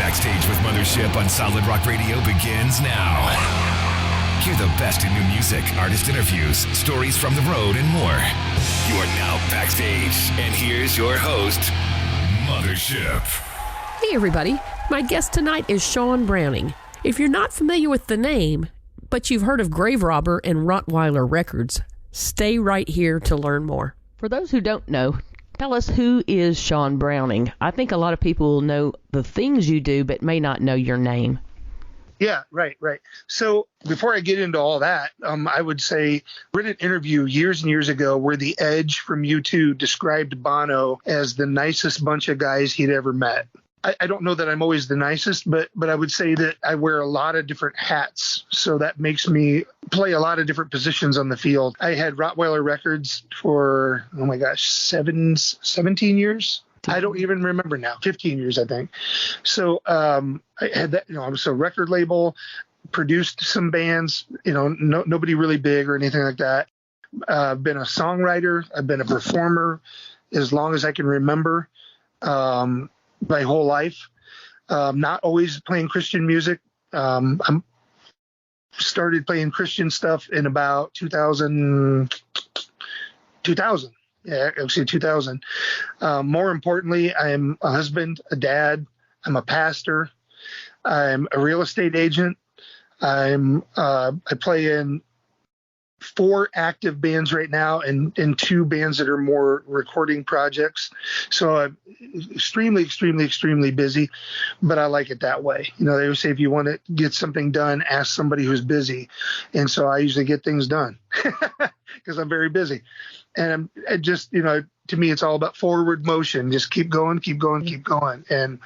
Backstage with Mothership on Solid Rock Radio begins now. Hear the best in new music, artist interviews, stories from the road, and more. You are now backstage, and here's your host, Mothership. Hey everybody, my guest tonight is Shawn Browning. If you're not familiar with the name, but you've heard of Grave Robber and Rottweiler Records, stay right here to learn more. For those who don't know, tell us, who is Shawn Browning? I think a lot of people will know the things you do, but may not know your name. Yeah, right. So before I get into all that, I would say I read an interview years and years ago where The Edge from U2 described Bono as the nicest bunch of guys he'd ever met. I don't know that I'm always the nicest, but I would say that I wear a lot of different hats. So that makes me play a lot of different positions on the field. I had Rottweiler Records for, 17 years. I don't even remember now, 15 years, I think. So I had that, I was a record label, produced some bands, nobody really big or anything like that. I've been a songwriter. I've been a performer as long as I can remember. My whole life, not always playing Christian music. I started playing Christian stuff in about 2000. Yeah, actually 2000. More importantly, I'm a husband, a dad. I'm a pastor. I'm a real estate agent. I play in 4 active bands right now and 2 bands that are more recording projects. So I'm extremely busy, but I like it that way. They always say if you want to get something done, ask somebody who's busy. And so I usually get things done because I'm very busy. And I just, to me, it's all about forward motion. Just keep going. And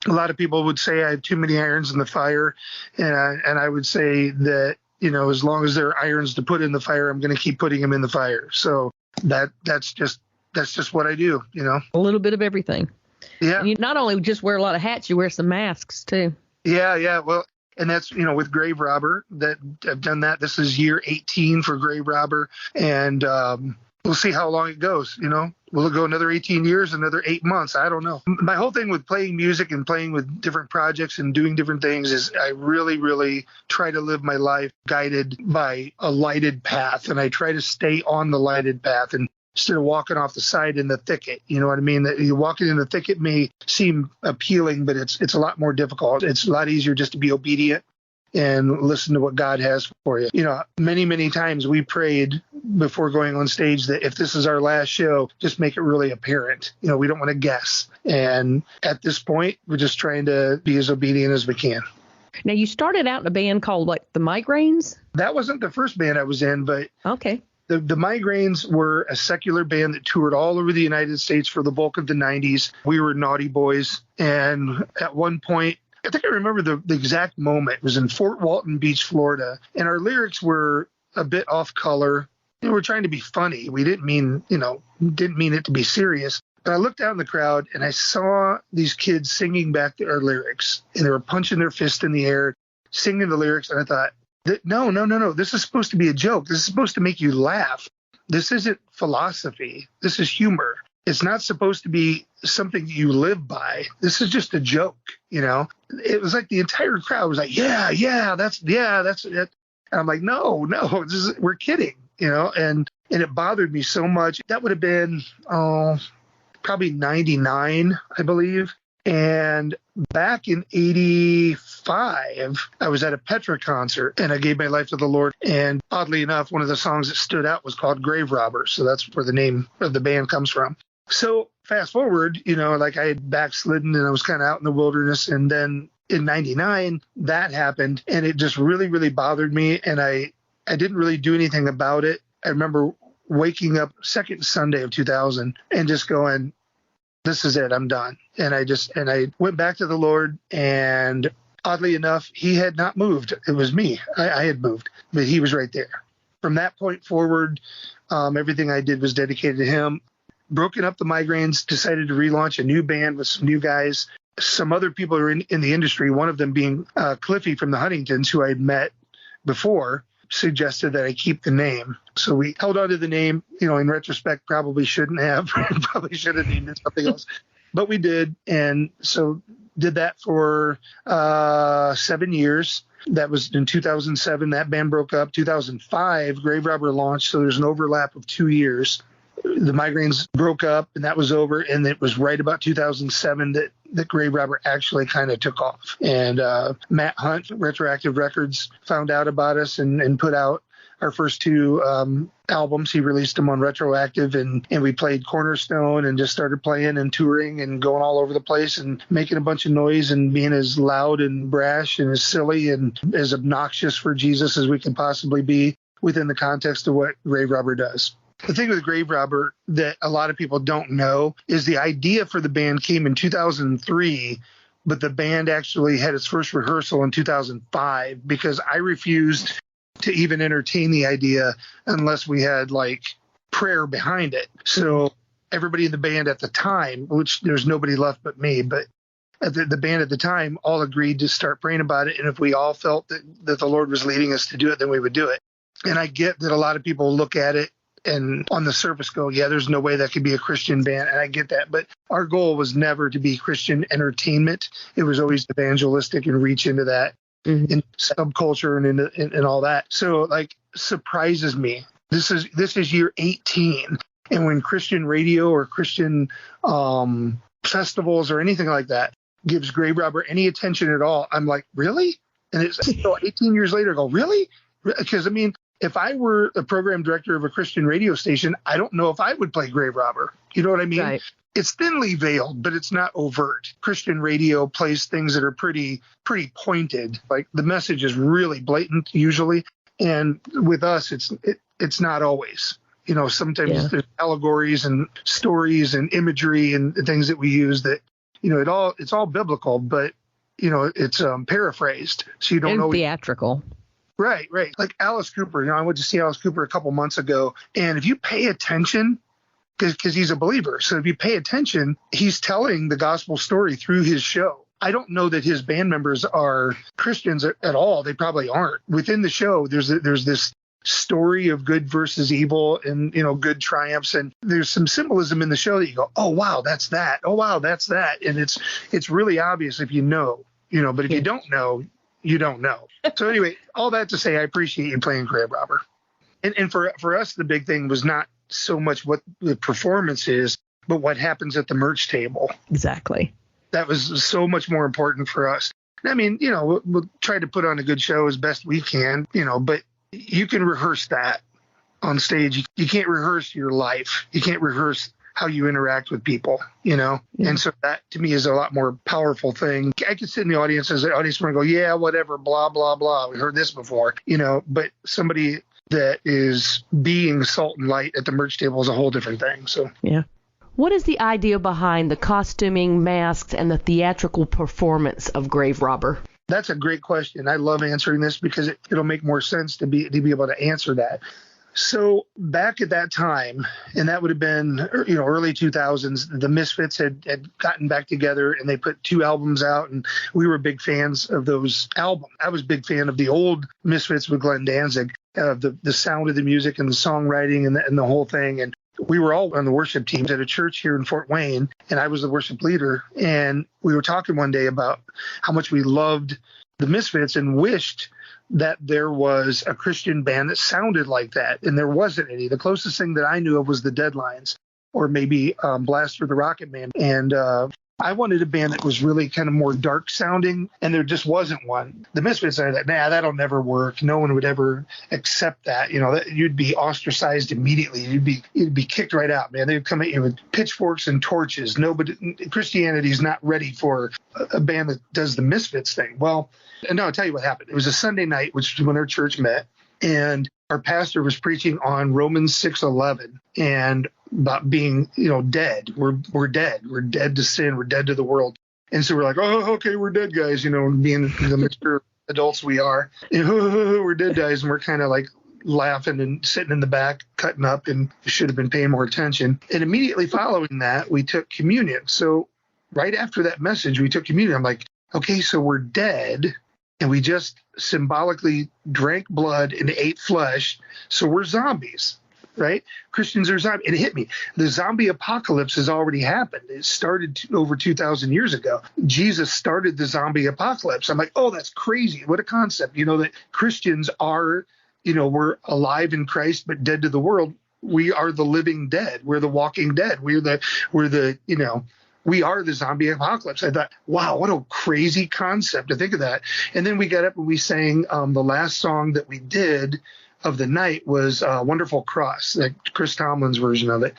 a lot of people would say I have too many irons in the fire. And I would say that, as long as there are irons to put in the fire, I'm going to keep putting them in the fire. So that's just what I do, A little bit of everything. Yeah. And you not only just wear a lot of hats, you wear some masks too. Yeah. Well, and that's, with Grave Robber, that I've done that. This is year 18 for Grave Robber. And we'll see how long it goes, Will it go another 18 years, another 8 months? I don't know. My whole thing with playing music and playing with different projects and doing different things is I really try to live my life guided by a lighted path. And I try to stay on the lighted path and instead of walking off the side in the thicket. You know what I mean? That you walking in the thicket may seem appealing, but it's a lot more difficult. It's a lot easier just to be obedient and listen to what God has for you. Many times we prayed before going on stage that if this is our last show, just make it really apparent. We don't want to guess. And at this point, we're just trying to be as obedient as we can. Now, you started out in a band called, the Migraines? That wasn't the first band I was in, but okay. The Migraines were a secular band that toured all over the United States for the bulk of the 90s. We were Naughty Boys. And at one point, I think I remember the exact moment. It was in Fort Walton Beach, Florida. And our lyrics were a bit off color. We were trying to be funny. We didn't mean it to be serious. But I looked out in the crowd and I saw these kids singing back our lyrics. And they were punching their fist in the air, singing the lyrics. And I thought, no. This is supposed to be a joke. This is supposed to make you laugh. This isn't philosophy. This is humor. It's not supposed to be something you live by. This is just a joke, It was like the entire crowd was like, yeah, that's it. And I'm like, no, we're kidding, And it bothered me so much. That would have been, probably 99, I believe. And back in 85, I was at a Petra concert and I gave my life to the Lord. And oddly enough, one of the songs that stood out was called Grave Robber. So that's where the name of the band comes from. So fast forward, I had backslidden and I was kind of out in the wilderness. And then in 99, that happened and it just really bothered me. And I didn't really do anything about it. I remember waking up second Sunday of 2000 and just going, this is it. I'm done. And I went back to the Lord, and oddly enough, he had not moved. It was me. I had moved, but he was right there. From that point forward, everything I did was dedicated to him. Broken up the Migraines, decided to relaunch a new band with some new guys. Some other people are in the industry, one of them being Cliffy from the Huntingtons, who I had met before, suggested that I keep the name. So we held on to the name, in retrospect, probably shouldn't have, probably should have named it something else, but we did. And so did that for 7 years. That was in 2007. That band broke up. 2005, Grave Robber launched, so there's an overlap of 2 years. The Migraines broke up, and that was over. And it was right about 2007 that Grave Robber actually kind of took off. And Matt Hunt, Retroactive Records, found out about us and put out our first two albums. He released them on Retroactive, and we played Cornerstone and just started playing and touring and going all over the place and making a bunch of noise and being as loud and brash and as silly and as obnoxious for Jesus as we can possibly be within the context of what Grave Robber does. The thing with Grave Robber that a lot of people don't know is the idea for the band came in 2003, but the band actually had its first rehearsal in 2005 because I refused to even entertain the idea unless we had like prayer behind it. So everybody in the band at the time, which there's nobody left but me, but the band at the time all agreed to start praying about it. And if we all felt that the Lord was leading us to do it, then we would do it. And I get that a lot of people look at it and on the surface go, yeah, there's no way that could be a Christian band. And I get that. But our goal was never to be Christian entertainment. It was always evangelistic and reach into that. In subculture and all that. So like surprises me. This is year 18. And when Christian radio or Christian festivals or anything like that gives Grave Robber any attention at all, I'm like, really? And it's so 18 years later, I go, really? Because I mean, if I were a program director of a Christian radio station, I don't know if I would play Grave Robber. You know what I mean? Right. It's thinly veiled, but it's not overt. Christian radio plays things that are pretty pointed. Like the message is really blatant usually. And with us, it's not always. You know, sometimes there's allegories and stories and imagery and things that we use that, you know, it's all biblical, but, you know, it's paraphrased. So you don't know. Theatrical. Right. Like Alice Cooper. You know, I went to see Alice Cooper a couple months ago. And if you pay attention, because he's a believer. So if you pay attention, he's telling the gospel story through his show. I don't know that his band members are Christians at all. They probably aren't. Within the show, there's this story of good versus evil and, you know, good triumphs. And there's some symbolism in the show that you go, oh, wow, that's that. Oh, wow, that's that. And it's really obvious if you know, but if you don't know, you don't know. So anyway, all that to say, I appreciate you playing Grave Robber. And for us, the big thing was not so much what the performance is, but what happens at the merch table. Exactly. That was so much more important for us. I mean, you know, we'll try to put on a good show as best we can, you know, but you can rehearse that on stage. You can't rehearse your life. You can't rehearse how you interact with people, you know? Yeah. And so that to me is a lot more powerful thing. I could sit in the audience as an audience member and go, yeah, whatever, blah, blah, blah. We heard this before, you know, but somebody that is being salt and light at the merch table is a whole different thing. So, yeah. What is the idea behind the costuming, masks, and the theatrical performance of Grave Robber? That's a great question. I love answering this because it'll make more sense to be able to answer that. So back at that time, and that would have been, you know, early 2000s, the Misfits had gotten back together and they put 2 albums out, and we were big fans of those albums. I was a big fan of the old Misfits with Glenn Danzig, the sound of the music and the songwriting and the whole thing. And we were all on the worship teams at a church here in Fort Wayne, and I was the worship leader. And we were talking one day about how much we loved the Misfits and wished that there was a Christian band that sounded like that, and there wasn't any. The closest thing that I knew of was the Deadlines, or maybe Blaster the Rocket Man. And I wanted a band that was really kind of more dark sounding, and there just wasn't one. The Misfits are that, that'll never work. No one would ever accept that. You know, you'd be ostracized immediately. You'd be kicked right out, man. They'd come at you with pitchforks and torches. Christianity's not ready for a band that does the Misfits thing. Well, no, I'll tell you what happened. It was a Sunday night, which is when our church met, and our pastor was preaching on Romans 6:11 and about being, you know, dead. We're dead. We're dead to sin. We're dead to the world. And so we're like, oh, okay, we're dead, guys. You know, being the mature adults we are. And, we're dead, guys. And we're kind of like laughing and sitting in the back, cutting up, and should have been paying more attention. And immediately following that, we took communion. So right after that message, we took communion. I'm like, okay, so we're dead. And we just symbolically drank blood and ate flesh, so we're zombies. right? Christians are zombies. And it hit me. The zombie apocalypse has already happened. It started over 2,000 years ago. Jesus started the zombie apocalypse. I'm like, oh, that's crazy. What a concept. that Christians are, we're alive in Christ, but dead to the world. We are the living dead. We're the walking dead. We are the zombie apocalypse. I thought, wow, what a crazy concept to think of that. And then we got up and we sang the last song that we did of the night was Wonderful Cross, like Chris Tomlin's version of it.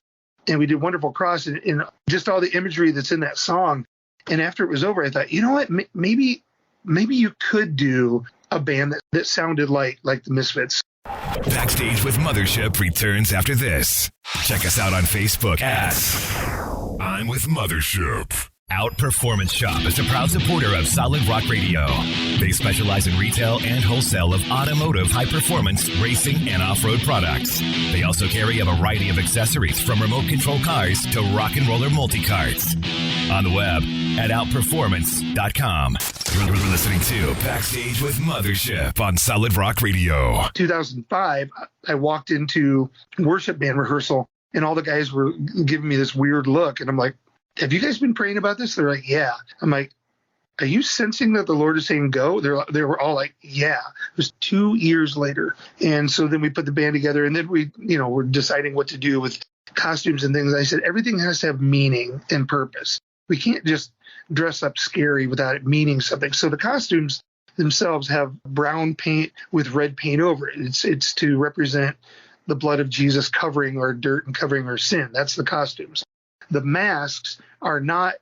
And we did Wonderful Cross and just all the imagery that's in that song. And after it was over, I thought, you know what, maybe you could do a band that sounded like the Misfits. Backstage with Mothership returns after this. Check us out on Facebook at I'm with Mothership. Out Performance Shop is a proud supporter of Solid Rock Radio. They specialize in retail and wholesale of automotive, high-performance, racing, and off-road products. They also carry a variety of accessories from remote control cars to rock and roller multi-carts. On the web at outperformance.com. You're listening to Backstage with Mothership on Solid Rock Radio. 2005, I walked into worship band rehearsal, and all the guys were giving me this weird look, and I'm like, have you guys been praying about this? They're like, yeah. I'm like, are you sensing that the Lord is saying go? They were all like, yeah. It was 2 years later. And so then we put the band together, and then we're deciding what to do with costumes and things. I said, everything has to have meaning and purpose. We can't just dress up scary without it meaning something. So the costumes themselves have brown paint with red paint over it. It's to represent the blood of Jesus covering our dirt and covering our sin. That's the costumes. The masks are not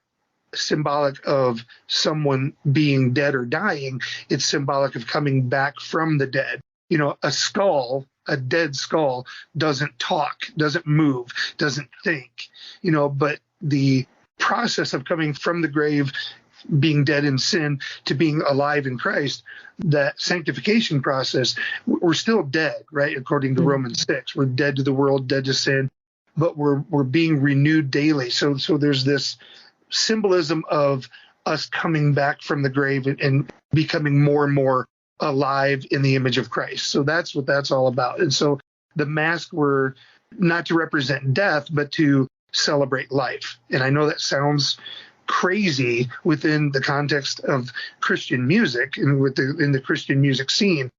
symbolic of someone being dead or dying. It's symbolic of coming back from the dead. A dead skull doesn't talk, doesn't move, doesn't think, but the process of coming from the grave, being dead in sin, to being alive in Christ, that sanctification process, we're still dead, right? According to Romans 6, we're dead to the world, dead to sin, but we're being renewed daily. So there's this symbolism of us coming back from the grave and becoming more and more alive in the image of Christ. So that's what that's all about. And so the masks were not to represent death, but to celebrate life. And I know that sounds crazy within the context of Christian music and in the Christian music scene,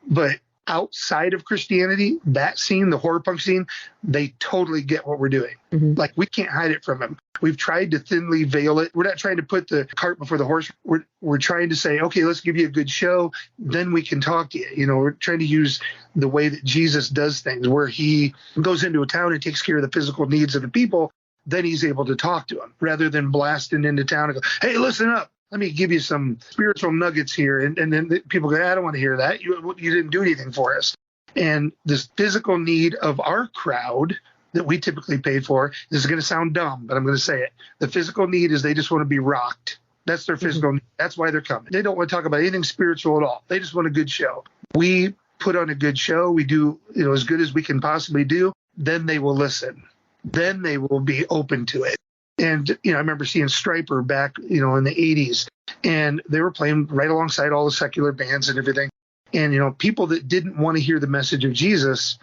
but outside of Christianity, that scene, the horror punk scene, they totally get what we're doing. Mm-hmm. Like, we can't hide it from them. We've tried to thinly veil it. We're not trying to put the cart before the horse. We're trying to say, okay, let's give you a good show, then we can talk to you. We're trying to use the way that Jesus does things, where he goes into a town and takes care of the physical needs of the people. Then he's able to talk to them, rather than blasting into town and go, hey, listen up. Let me give you some spiritual nuggets here. And then people go, I don't want to hear that. You didn't do anything for us. And this physical need of our crowd that we typically pay for, this is going to sound dumb, but I'm going to say it. The physical need is they just want to be rocked. That's their physical need. That's why they're coming. They don't want to talk about anything spiritual at all. They just want a good show. We put on a good show. We do as good as we can possibly do. Then they will listen. Then they will be open to it. And, I remember seeing Stryper back, in the 80s, and they were playing right alongside all the secular bands and everything. And, people that didn't want to hear the message of Jesus,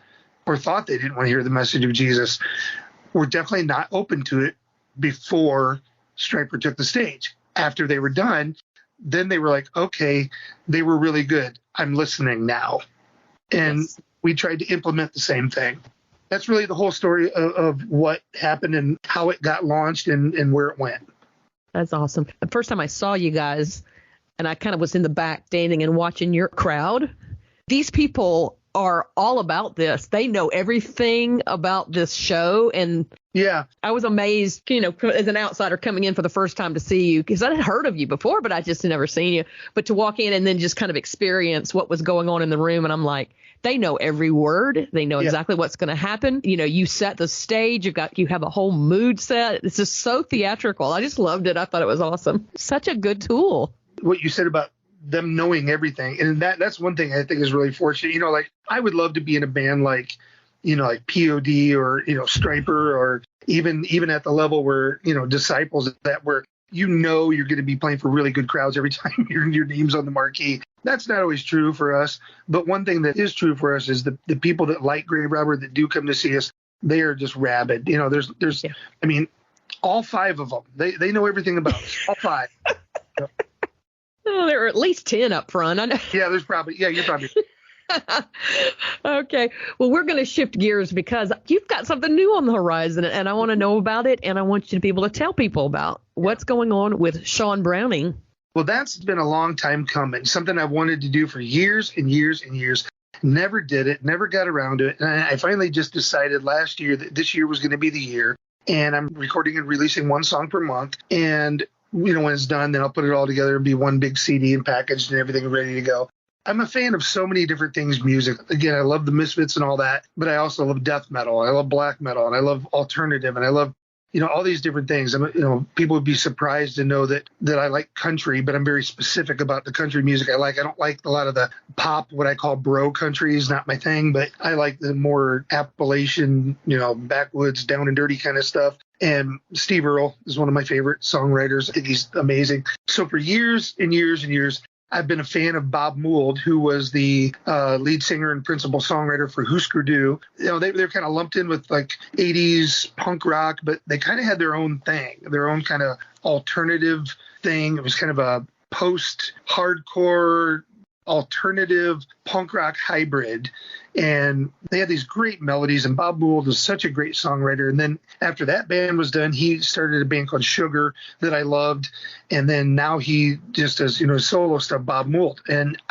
or thought they didn't want to hear the message of Jesus, were definitely not open to it before Stryper took the stage. After they were done, then they were like, okay, they were really good. I'm listening now. And yes. We tried to implement the same thing. That's really the whole story of what happened and how it got launched and where it went. That's awesome. The first time I saw you guys, and I kind of was in the back standing and watching your crowd, these people are all about this. They know everything about this show. And yeah, I was amazed, as an outsider coming in for the first time to see you, because I had heard of you before, but I just had never seen you. But to walk in and then just kind of experience what was going on in the room. And I'm like, they know every word. They know exactly what's going to happen. You set the stage. You have a whole mood set. It's just so theatrical. I just loved it. I thought it was awesome. Such a good tool. What you said about them knowing everything, and that's one thing I think is really fortunate. Like, I would love to be in a band like POD or Stryper, or even at the level where Disciples, that where you're going to be playing for really good crowds every time your name's on the marquee. That's not always true for us. But one thing that is true for us is the people that like Grave Robber that do come to see us, they are just rabid. There's I mean, all 5 of them, they know everything about us, all 5. Oh, there are at least 10 up front. I know. Yeah, you're probably. Okay. Well, we're going to shift gears because you've got something new on the horizon, and I want to know about it, and I want you to be able to tell people about what's going on with Shawn Browning. Well, that's been a long time coming, something I wanted to do for years and years and years. Never did it, never got around to it. And I finally just decided last year that this year was going to be the year. And I'm recording and releasing 1 song per month. And, when it's done, then I'll put it all together and be one big CD and packaged and everything ready to go. I'm a fan of so many different things music. Again, I love the Misfits and all that, but I also love death metal. I love black metal, and I love alternative, and I love, all these different things. People would be surprised to know that I like country, but I'm very specific about the country music I like. I don't like a lot of the pop, what I call bro country is not my thing, but I like the more Appalachian, backwoods, down and dirty kind of stuff. And Steve Earle is one of my favorite songwriters. I think he's amazing. So for years and years and years, I've been a fan of Bob Mould, who was the lead singer and principal songwriter for Husker Du. They're kind of lumped in with like 80s punk rock, but they kind of had their own thing, their own kind of alternative thing. It was kind of a post-hardcore alternative punk rock hybrid. And they had these great melodies, and Bob Mould was such a great songwriter. And then after that band was done, he started a band called Sugar that I loved. And then now he just does, solo stuff, Bob Mould. And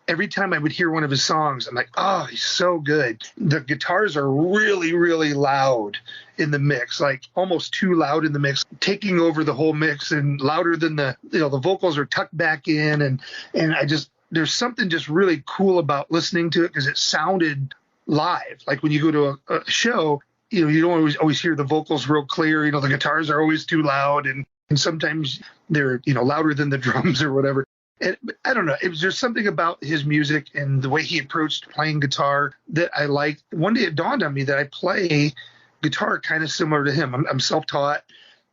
every time I would hear one of his songs, I'm like, oh, he's so good. The guitars are really, really loud in the mix, like almost too loud in the mix, taking over the whole mix and louder than the vocals are tucked back in. And there's something just really cool about listening to it because it sounded live. Like when you go to a show, you don't always hear the vocals real clear. The guitars are always too loud, and sometimes they're, louder than the drums or whatever. And I don't know. It was just something about his music and the way he approached playing guitar that I liked. One day it dawned on me that I play guitar kind of similar to him. I'm self-taught,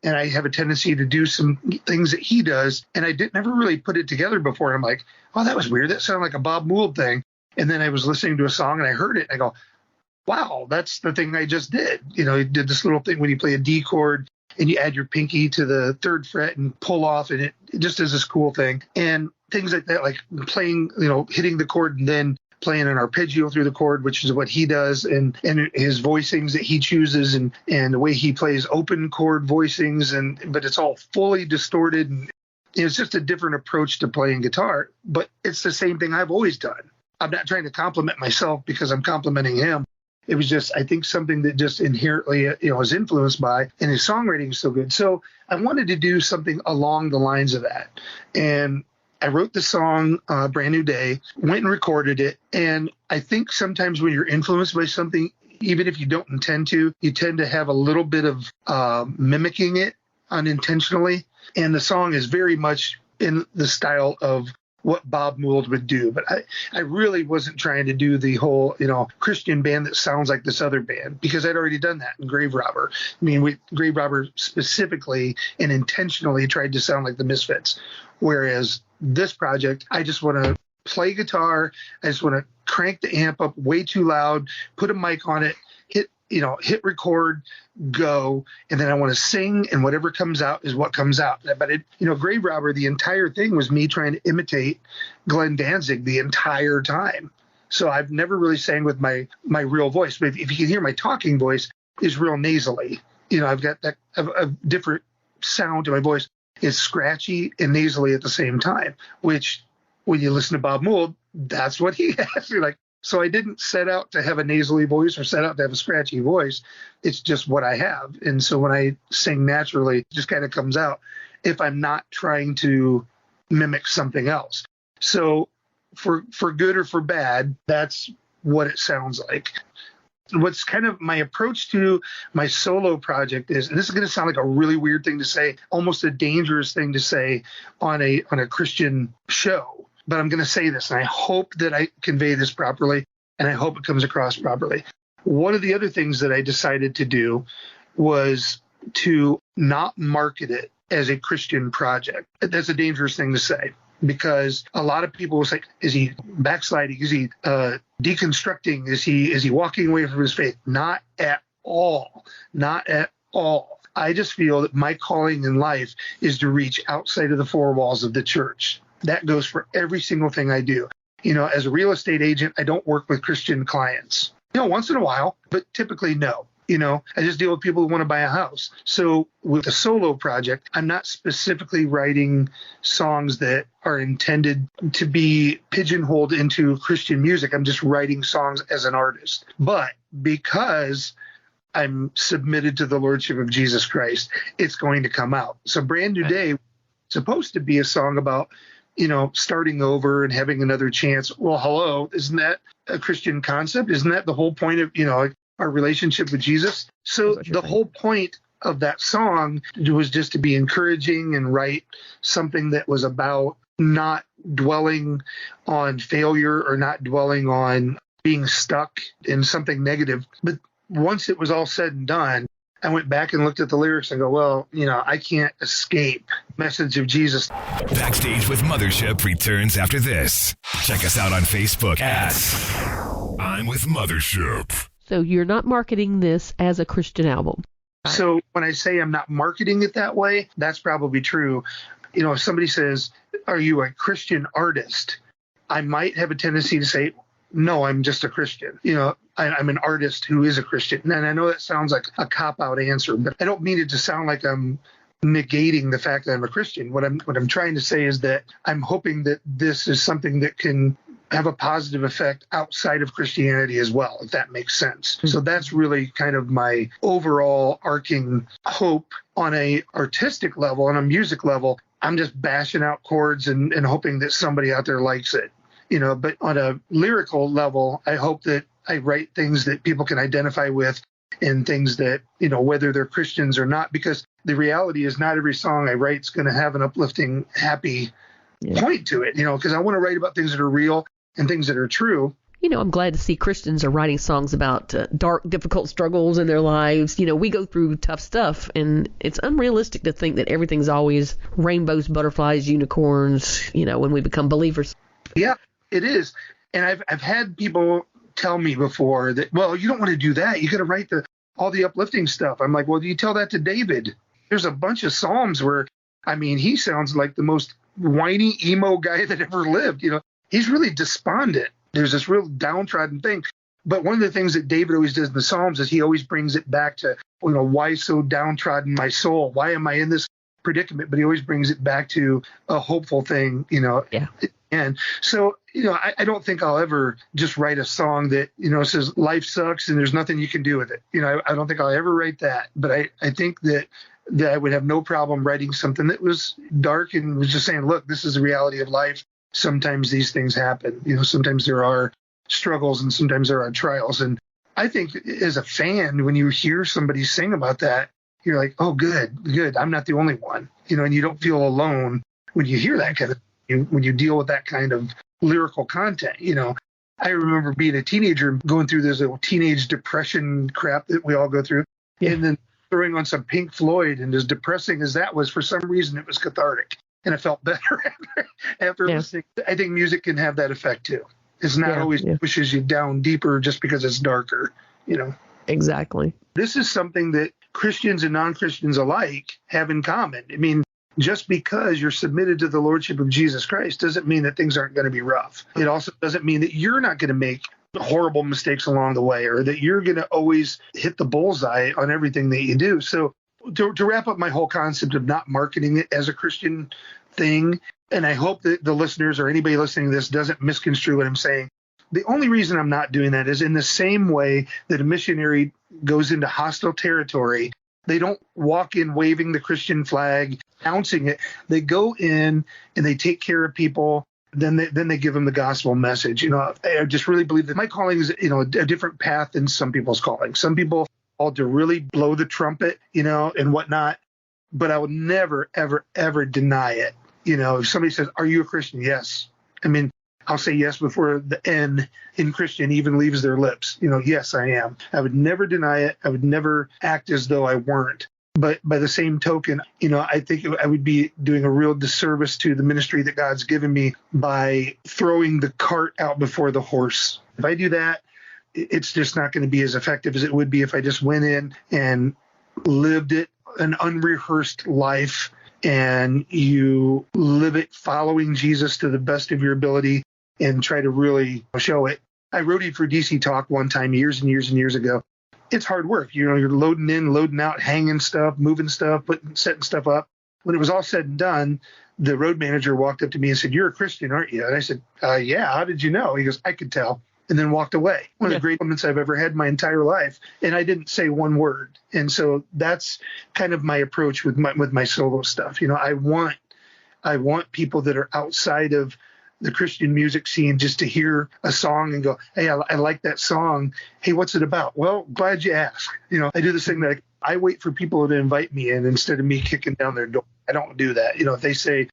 and I have a tendency to do some things that he does. And I never really put it together before. I'm like, oh, that was weird. That sounded like a Bob Mould thing. And then I was listening to a song and I heard it. And I go, wow, that's the thing I just did. He did this little thing when you play a D chord and you add your pinky to the 3rd fret and pull off, and it just is this cool thing. And things like that, like playing, hitting the chord and then playing an arpeggio through the chord, which is what he does, and his voicings that he chooses, and the way he plays open chord voicings, but it's all fully distorted, and it's just a different approach to playing guitar. But it's the same thing I've always done. I'm not trying to compliment myself because I'm complimenting him. It was just, I think, something that just inherently, was influenced by, and his songwriting is so good. So I wanted to do something along the lines of that. And I wrote the song, Brand New Day, went and recorded it. And I think sometimes when you're influenced by something, even if you don't intend to, you tend to have a little bit of mimicking it unintentionally. And the song is very much in the style of what Bob Mould would do. But I really wasn't trying to do the whole, Christian band that sounds like this other band, because I'd already done that in Grave Robber. I mean, Grave Robber specifically and intentionally tried to sound like the Misfits. Whereas this project, I just want to play guitar. I just want to crank the amp up way too loud, put a mic on it, hit record, go, and then I want to sing, and whatever comes out is what comes out. But Grave Robber, the entire thing was me trying to imitate Glenn Danzig the entire time. So I've never really sang with my real voice. But if you can hear, my talking voice is real nasally. I've got a different sound to my voice. It's scratchy and nasally at the same time, which when you listen to Bob Mould, that's what he has. You're like, so I didn't set out to have a nasally voice or set out to have a scratchy voice. It's just what I have. And so when I sing naturally, it just kind of comes out if I'm not trying to mimic something else. So for good or for bad, that's what it sounds like. What's kind of my approach to my solo project is, and this is going to sound like a really weird thing to say, almost a dangerous thing to say on a Christian show, but I'm going to say this, and I hope that I convey this properly, and I hope it comes across properly. One of the other things that I decided to do was to not market it as a Christian project. That's a dangerous thing to say, because a lot of people will say, is he backsliding? Is he deconstructing? Is he walking away from his faith? Not at all. Not at all. I just feel that my calling in life is to reach outside of the four walls of the church. That goes for every single thing I do. As a real estate agent, I don't work with Christian clients. Once in a while, but typically no. I just deal with people who want to buy a house. So with a solo project, I'm not specifically writing songs that are intended to be pigeonholed into Christian music. I'm just writing songs as an artist. But because I'm submitted to the Lordship of Jesus Christ, it's going to come out. So Brand New Day, supposed to be a song about, starting over and having another chance. Well, hello, isn't that a Christian concept? Isn't that the whole point of, our relationship with Jesus? So the whole point of that song was just to be encouraging and write something that was about not dwelling on failure or not dwelling on being stuck in something negative. But once it was all said and done, I went back and looked at the lyrics and go, well, I can't escape message of Jesus. Backstage with Mothership returns after this. Check us out on Facebook at I'm with Mothership. So you're not marketing this as a Christian album. So when I say I'm not marketing it that way, that's probably true. If somebody says, are you a Christian artist? I might have a tendency to say, no, I'm just a Christian. I'm an artist who is a Christian. And I know that sounds like a cop-out answer, but I don't mean it to sound like I'm negating the fact that I'm a Christian. What I'm trying to say is that I'm hoping that this is something that can have a positive effect outside of Christianity as well, if that makes sense. So that's really kind of my overall arcing hope on a artistic level, on a music level. I'm just bashing out chords and hoping that somebody out there likes it. But on a lyrical level, I hope that I write things that people can identify with and things that, whether they're Christians or not, because the reality is not every song I write is going to have an uplifting, happy point to it, because I want to write about things that are real and things that are true. I'm glad to see Christians are writing songs about dark, difficult struggles in their lives. We go through tough stuff, and it's unrealistic to think that everything's always rainbows, butterflies, unicorns, when we become believers. Yeah, it is. And I've had people tell me before that, well, you don't want to do that. You got to write all the uplifting stuff. I'm like, well, do you tell that to David? There's a bunch of Psalms where, he sounds like the most whiny emo guy that ever lived. He's really despondent. There's this real downtrodden thing. But one of the things that David always does in the Psalms is he always brings it back to, why so downtrodden my soul? Why am I in this predicament? But he always brings it back to a hopeful thing, Yeah. And so, I don't think I'll ever just write a song that, says life sucks and there's nothing you can do with it. I don't think I'll ever write that. But I think that I would have no problem writing something that was dark and was just saying, look, this is the reality of life. Sometimes these things happen. Sometimes there are struggles and sometimes there are trials. And I think as a fan, when you hear somebody sing about that, you're like, oh, good. I'm not the only one, and you don't feel alone when you hear that kind of thing, when you deal with that kind of lyrical content. I remember being a teenager going through this little teenage depression crap that we all go through. Yeah. And then throwing on some Pink Floyd, and as depressing as that was, for some reason, it was cathartic. And I felt better after listening. I think music can have that effect too. It's not always pushes you down deeper just because it's darker, Exactly. This is something that Christians and non-Christians alike have in common. Just because you're submitted to the Lordship of Jesus Christ doesn't mean that things aren't going to be rough. It also doesn't mean that you're not going to make horrible mistakes along the way, or that you're going to always hit the bullseye on everything that you do. So to wrap up my whole concept of not marketing it as a Christian thing, and I hope that the listeners or anybody listening to this doesn't misconstrue what I'm saying. The only reason I'm not doing that is in the same way that a missionary goes into hostile territory. They don't walk in waving the Christian flag, announcing it. They go in and they take care of people. Then they give them the gospel message. I just really believe that my calling is, a different path than some people's calling. Some people called to really blow the trumpet, and whatnot. But I would never, ever, ever deny it. If somebody says, are you a Christian? Yes. I'll say yes before the N in Christian even leaves their lips. Yes, I am. I would never deny it. I would never act as though I weren't. But by the same token, I think I would be doing a real disservice to the ministry that God's given me by throwing the cart out before the horse. If I do that, it's just not going to be as effective as it would be if I just went in and lived it, an unrehearsed life, and you live it following Jesus to the best of your ability and try to really show it. I roadied for DC Talk one time years and years and years ago. It's hard work. You're loading in, loading out, hanging stuff, moving stuff, setting stuff up. When it was all said and done, the road manager walked up to me and said, "You're a Christian, aren't you?" And I said, "Yeah, how did you know?" He goes, "I could tell." And then walked away. One of the great moments I've ever had in my entire life. And I didn't say one word. And so that's kind of my approach with my solo stuff. I want people that are outside of the Christian music scene just to hear a song and go, "Hey, I like that song. Hey, what's it about?" "Well, glad you asked." I do this thing that I wait for people to invite me in instead of me kicking down their door. I don't do that. If they say,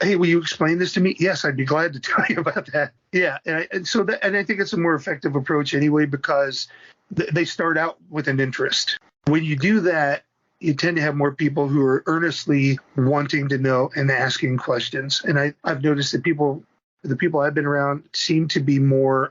"Hey, will you explain this to me?" "Yes, I'd be glad to tell you about that." Yeah. And I think it's a more effective approach anyway, because they start out with an interest. When you do that, you tend to have more people who are earnestly wanting to know and asking questions. And I've noticed that the people I've been around seem to be more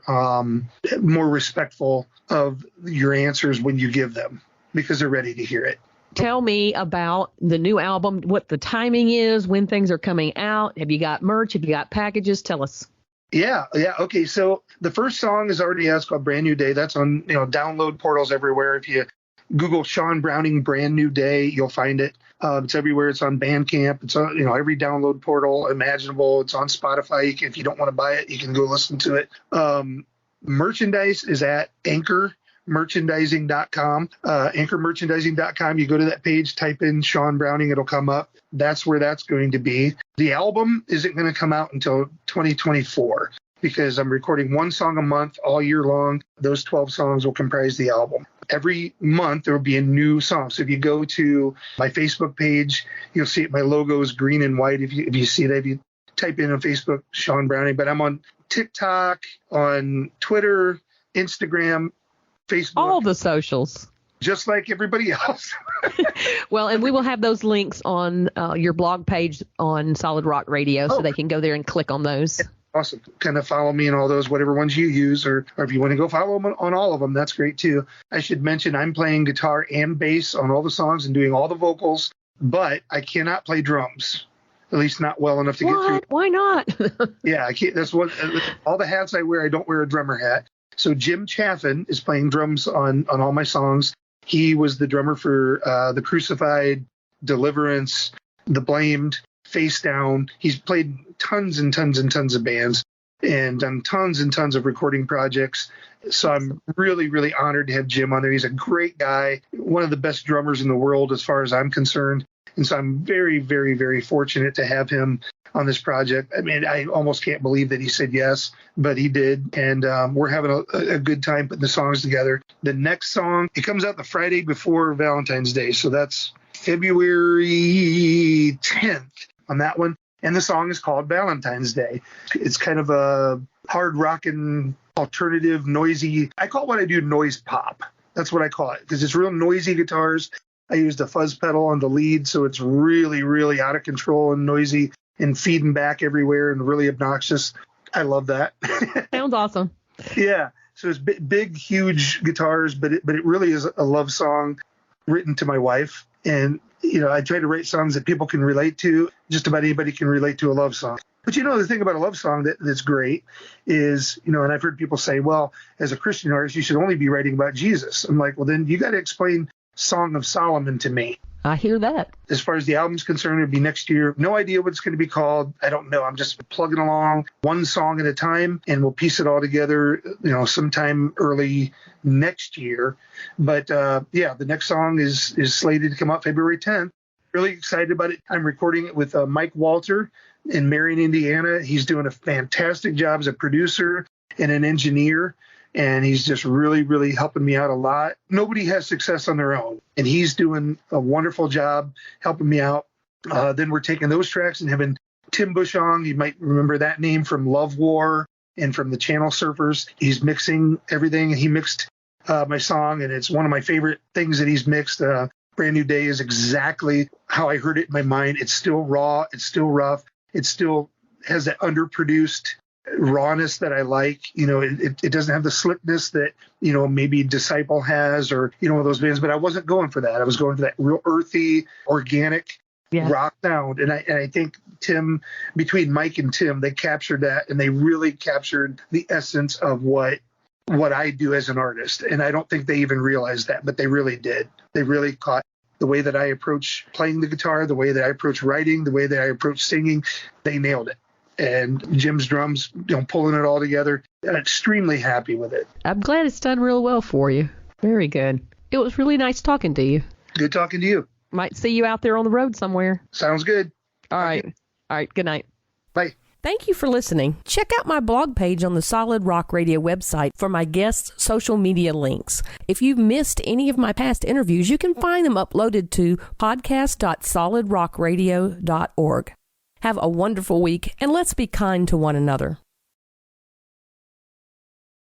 respectful of your answers when you give them, because they're ready to hear it. Tell me about the new album, what the timing is, when things are coming out. Have you got merch? Have you got packages? Tell us. Yeah. Okay. So the first song is already out. It's called Brand New Day. That's on, download portals everywhere. If you Google Shawn Browning Brand New Day, you'll find it. It's everywhere. It's on Bandcamp. It's on, every download portal imaginable. It's on Spotify. If you don't want to buy it, you can go listen to it. Merchandise is at anchormerchandising.com. Anchormerchandising.com. You go to that page, type in Shawn Browning, it'll come up. That's where that's going to be. The album isn't going to come out until 2024 because I'm recording one song a month all year long. Those 12 songs will comprise the album. Every month there will be a new song. So if you go to my Facebook page, you'll see my logo is green and white. If you see that, if you type in on Facebook, Shawn Browning, but I'm on TikTok, on Twitter, Instagram, Facebook. All the socials. Just like everybody else. Well, and we will have those links on your blog page on Solid Rock Radio, so they can go there and click on those. Awesome. Kind of follow me in all those, whatever ones you use, or if you want to go follow them on all of them, that's great too. I should mention I'm playing guitar and bass on all the songs and doing all the vocals, but I cannot play drums. At least not well enough to get through. Why not? Yeah, I can't. That's what all the hats I wear. I don't wear a drummer hat. So Jim Chaffin is playing drums on all my songs. He was the drummer for The Crucified, Deliverance, The Blamed, Face Down. He's played tons and tons and tons of bands and done tons and tons of recording projects. So I'm really, really honored to have Jim on there. He's a great guy, one of the best drummers in the world as far as I'm concerned. And so I'm very, very, very fortunate to have him on this project. I mean, I almost can't believe that he said yes, but he did. And we're having a good time putting the songs together. The next song, it comes out the Friday before Valentine's Day. So that's February 10th on that one. And the song is called Valentine's Day. It's kind of a hard rockin', alternative, noisy. I call what I do noise pop. That's what I call it, because it's real noisy guitars. I used a fuzz pedal on the lead, so it's really, really out of control and noisy and feeding back everywhere and really obnoxious. I love that. Sounds awesome. Yeah. So it's big, huge guitars, but it really is a love song written to my wife. And, I try to write songs that people can relate to. Just about anybody can relate to a love song. But the thing about a love song that's great is, and I've heard people say, well, as a Christian artist, you should only be writing about Jesus. I'm like, well, then you got to explain Song of Solomon to me. I hear that. As far as the album's concerned, it'll be next year. No idea what it's going to be called. I don't know. I'm just plugging along one song at a time, and we'll piece it all together, sometime early next year. But the next song is slated to come out February 10th. Really excited about it. I'm recording it with Mike Walter in Marion, Indiana. He's doing a fantastic job as a producer and an engineer. And he's just really, really helping me out a lot. Nobody has success on their own. And he's doing a wonderful job helping me out. Then we're taking those tracks and having Tim Bushong. You might remember that name from Love War and from the Channel Surfers. He's mixing everything. He mixed my song, and it's one of my favorite things that he's mixed. Brand New Day is exactly how I heard it in my mind. It's still raw. It's still rough. It still has that underproduced rawness that I like. It doesn't have the slickness that, maybe Disciple has, or, those bands, but I wasn't going for that. I was going for that real earthy, organic rock sound. And I think between Mike and Tim, they captured that, and they really captured the essence of what I do as an artist. And I don't think they even realized that, but they really did. They really caught the way that I approach playing the guitar, the way that I approach writing, the way that I approach singing. They nailed it. And Jim's drums, pulling it all together. I'm extremely happy with it. I'm glad it's done real well for you. Very good. It was really nice talking to you. Good talking to you. Might see you out there on the road somewhere. Sounds good. All right. All right. Good night. Bye. Thank you for listening. Check out my blog page on the Solid Rock Radio website for my guests' social media links. If you've missed any of my past interviews, you can find them uploaded to podcast.solidrockradio.org. Have a wonderful week, and let's be kind to one another.